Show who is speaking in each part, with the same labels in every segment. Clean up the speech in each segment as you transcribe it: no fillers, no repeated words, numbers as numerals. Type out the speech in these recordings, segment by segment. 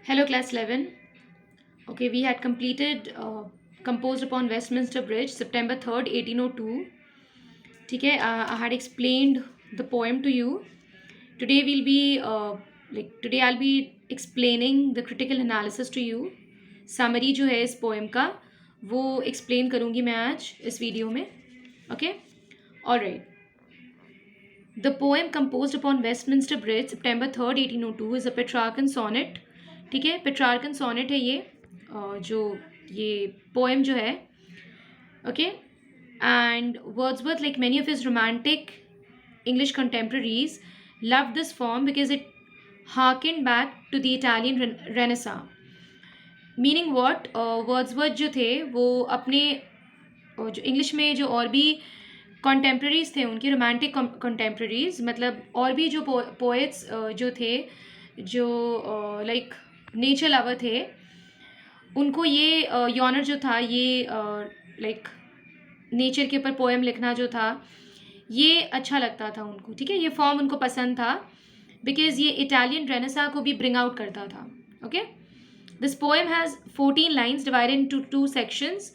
Speaker 1: Hello, class 11. Okay, we had completed composed upon Westminster Bridge, September 3rd, 1802. ठीक है, I had explained the poem to you. Today we'll be today I'll be explaining the critical analysis to you. Summary जो है इस poem का वो explain करूँगी मैं आज इस वीडियो में. Okay, all right. The poem composed upon Westminster Bridge, September 3rd, 1802 is a Petrarchan sonnet. ठीक है, Petrarchan sonnet है ये जो ये poem जो है. Okay, and Wordsworth, like many of his romantic English contemporaries, loved this form because it harkened back to the Italian Renaissance. Meaning what? Wordsworth जो थे वो अपने जो इंग्लिश में जो और भी कॉन्टेम्प्रेरीज थे उनके रोमांटिक कॉन्टेम्प्रेरीज मतलब और भी जो पोएट्स जो थे जो लाइक नेचर लवर थे उनको ये यॉनर जो था ये लाइक नेचर के ऊपर पोएम लिखना जो था ये अच्छा लगता था उनको. ठीक है, ये फॉर्म उनको पसंद था बिकॉज ये इटालियन रेनेसा को भी ब्रिंग आउट करता था. Okay, this poem has 14 lines divided into 2 sections.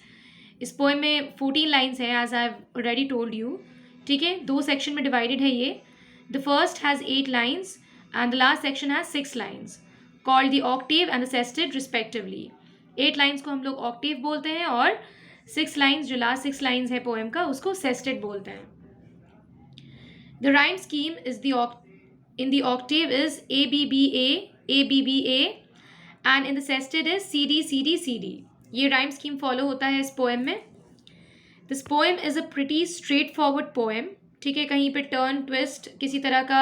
Speaker 1: इस पोएम में 14 लाइन्स हैं as I have already told you. ठीक है, 2 सेक्शन में डिवाइडेड है ये. The first has 8 lines and the last section has 6 lines called the octave and the sestet respectively. 8 lines को हम लोग ऑक्टेव बोलते हैं और 6 लाइन्स जो लास्ट 6 लाइन्स है पोएम का उसको सेस्टेड बोलते हैं. The rhyme scheme is in the octave is ABBA, ABBA and in the sestet is CD, CD, CD. ये राइम स्कीम फॉलो होता है इस पोएम में. This poem is a pretty straight forward poem. ठीक है, कहीं पे टर्न ट्विस्ट किसी तरह का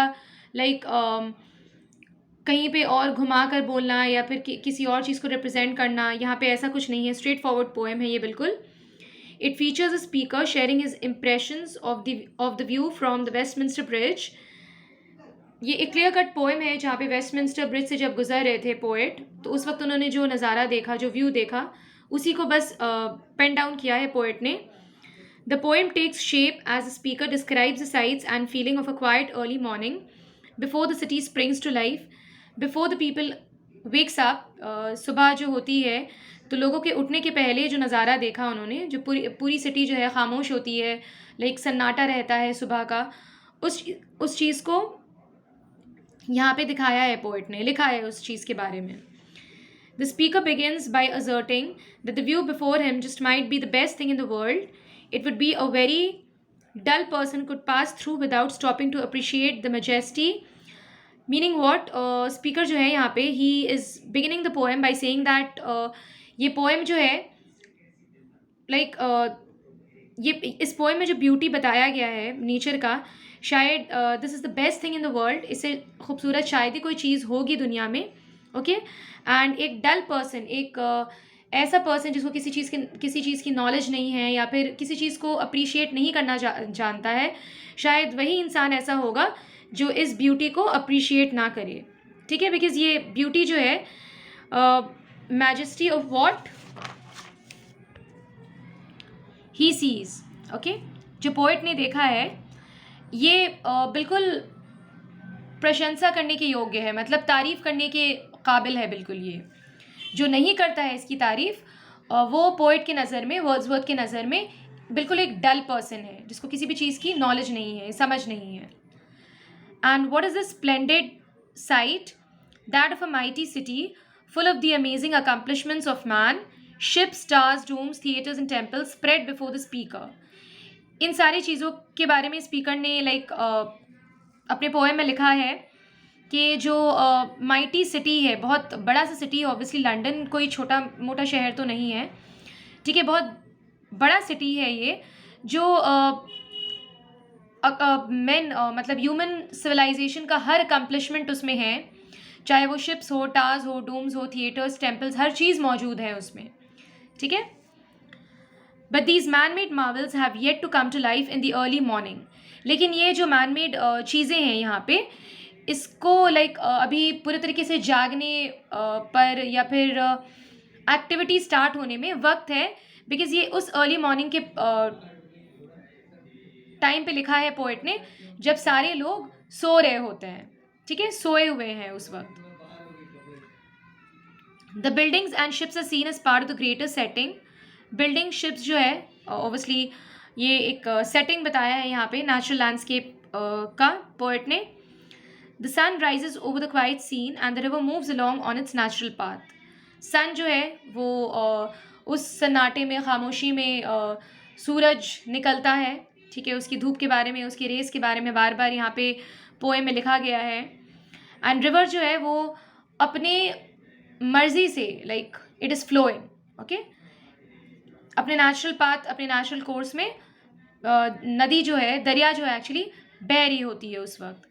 Speaker 1: लाइक कहीं पे और घुमा कर बोलना या फिर किसी और चीज़ को रिप्रेजेंट करना, यहाँ पे ऐसा कुछ नहीं है. स्ट्रेट फॉरवर्ड पोएम है ये बिल्कुल. It features a speaker sharing his impressions of the view from the Westminster bridge. ये एक क्लियर कट पोएम है जहाँ पे वेस्टमिंस्टर ब्रिज से जब गुजर रहे थे पोएट तो उस वक्त उन्होंने जो नज़ारा देखा, जो व्यू देखा, उसी को बस पेन डाउन किया है पोएट ने. The poem takes shape as a speaker describes the sights and feeling of a quiet early morning before the city springs to life, before the people wakes up. सुबह जो होती है तो लोगों के उठने के पहले जो नज़ारा देखा उन्होंने, जो पूरी सिटी जो है खामोश होती है, लाइक सन्नाटा रहता है सुबह का, उस चीज़ को यहाँ पे दिखाया है पोएट ने, लिखा है उस चीज़ के बारे में. The speaker begins by asserting that the view before him just might be the best thing in the world. It would be a very dull person could pass through without stopping to appreciate the majesty. Meaning what, speaker जो है यहाँ पे ही is beginning the poem by saying that ये poem जो है like ये इस पोएम में जो ब्यूटी बताया गया है नेचर का, शायद this is the best thing in the world. इससे खूबसूरत शायद ही कोई चीज़ होगी दुनिया में. ओके, एंड एक डल पर्सन, एक ऐसा पर्सन जिसको किसी चीज़ की नॉलेज नहीं है या फिर किसी चीज़ को अप्रिशिएट नहीं करना जानता है, शायद वही इंसान ऐसा होगा जो इस ब्यूटी को अप्रिशिएट ना करे. ठीक है, बिकॉज ये ब्यूटी जो है majesty of what he sees. Okay, जो पोएट ने देखा है ये बिल्कुल प्रशंसा करने के योग्य है, मतलब तारीफ़ करने के काबिल है बिल्कुल. ये जो नहीं करता है इसकी तारीफ़ वो पोएट के नज़र में, वर्ड्सवर्थ के नज़र में बिल्कुल एक डल पर्सन है जिसको किसी भी चीज़ की नॉलेज नहीं है, समझ नहीं है. And what is the splendid sight that of a mighty city full of the amazing accomplishments of man, ships, stars, domes, theatres and temples spread before the speaker. इन सारी चीज़ों के बारे में स्पीकर ने लाइक अपने पोएम में लिखा है कि जो माइटी सिटी है, बहुत बड़ा सा सिटी है. ऑब्वियसली लंदन कोई छोटा मोटा शहर तो नहीं है. ठीक है, बहुत बड़ा सिटी है ये जो मतलब ह्यूमन सिविलाइजेशन का हर अकम्पलिशमेंट उसमें है, चाहे वो शिप्स हो, टावर्स हो, डोम्स हो, थिएटर्स, टेम्पल्स, हर चीज़ मौजूद है उसमें. ठीक है, but these man made marvels have yet to come to life in the early morning. लेकिन ये जो मैन मेड चीज़ें हैं यहाँ पे, इसको लाइक अभी पूरे तरीके से जागने पर या फिर एक्टिविटी स्टार्ट होने में वक्त है, बिकॉज ये उस अर्ली मॉर्निंग के टाइम पे लिखा है पोएट ने जब सारे लोग सो रहे होते हैं. ठीक है, सोए हुए हैं उस वक्त. The buildings and ships are seen as part of the greater setting. Building ships जो है ऑब्वियसली ये एक सेटिंग बताया है यहाँ पे नेचुरल लैंडस्केप का पोएट ने. The sun rises over the quiet scene and the river moves along on its natural path. Sun जो है वो उस सन्नाटे में, खामोशी में सूरज निकलता है. ठीक है, उसकी धूप के बारे में, उसकी रेस के बारे में बार बार यहाँ पे पोएम में लिखा गया है. एंड रिवर जो है वो अपने मर्जी से, like it is flowing, okay, अपने नेचुरल पाथ, अपने नेचुरल कोर्स में नदी जो है, दरिया जो है एक्चुअली बह रही होती है उस वक्त.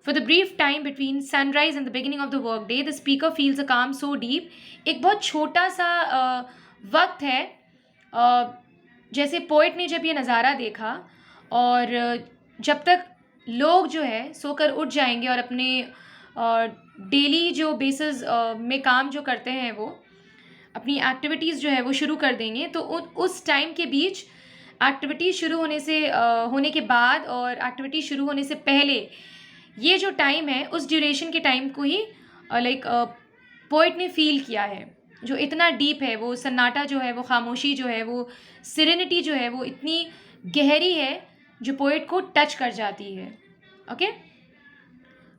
Speaker 1: For the brief time between sunrise and the beginning of the workday, the speaker feels a calm so deep. एक बहुत छोटा सा वक्त है, जैसे पोइट ने जब ये नज़ारा देखा और जब तक लोग जो है सोकर उठ जाएंगे और अपने डेली जो बेसिस में काम जो करते हैं वो अपनी एक्टिविटीज़ जो है वो शुरू कर देंगे, तो उस टाइम के बीच एक्टिविटीज़ शुरू होने से होने के बाद और एक्टिविटी शुरू होने से पहले ये जो टाइम है, उस ड्यूरेशन के टाइम को ही लाइक पोइट ने फील किया है, जो इतना डीप है. वो सन्नाटा जो है, वो खामोशी जो है, वो सिरेनिटी जो है, वो इतनी गहरी है जो पोइट को टच कर जाती है. Okay,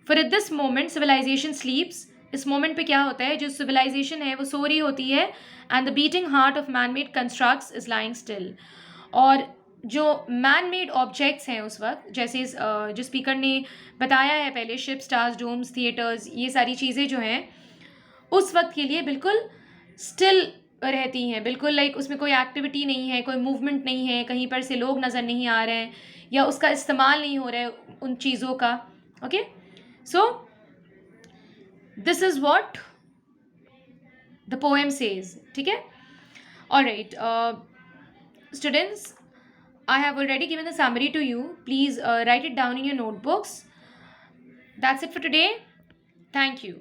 Speaker 1: for at this moment civilization sleeps. इस मोमेंट पे क्या होता है, जो सिविलाइजेशन है वो सो रही होती है. And the beating heart of man made constructs is lying still. और जो मैन मेड ऑब्जेक्ट्स हैं उस वक्त, जैसे जो स्पीकर ने बताया है पहले, शिप, स्टार्स, डोम्स, थिएटर्स, ये सारी चीज़ें जो हैं उस वक्त के लिए बिल्कुल स्टिल रहती हैं, बिल्कुल लाइक उसमें कोई एक्टिविटी नहीं है, कोई मूवमेंट नहीं है, कहीं पर से लोग नज़र नहीं आ रहे हैं या उसका इस्तेमाल नहीं हो रहा है उन चीज़ों का. Okay, so this is what the poem says. ठीक है, alright students, I have already given the summary to you. Please write it down in your notebooks. That's it for today. Thank you.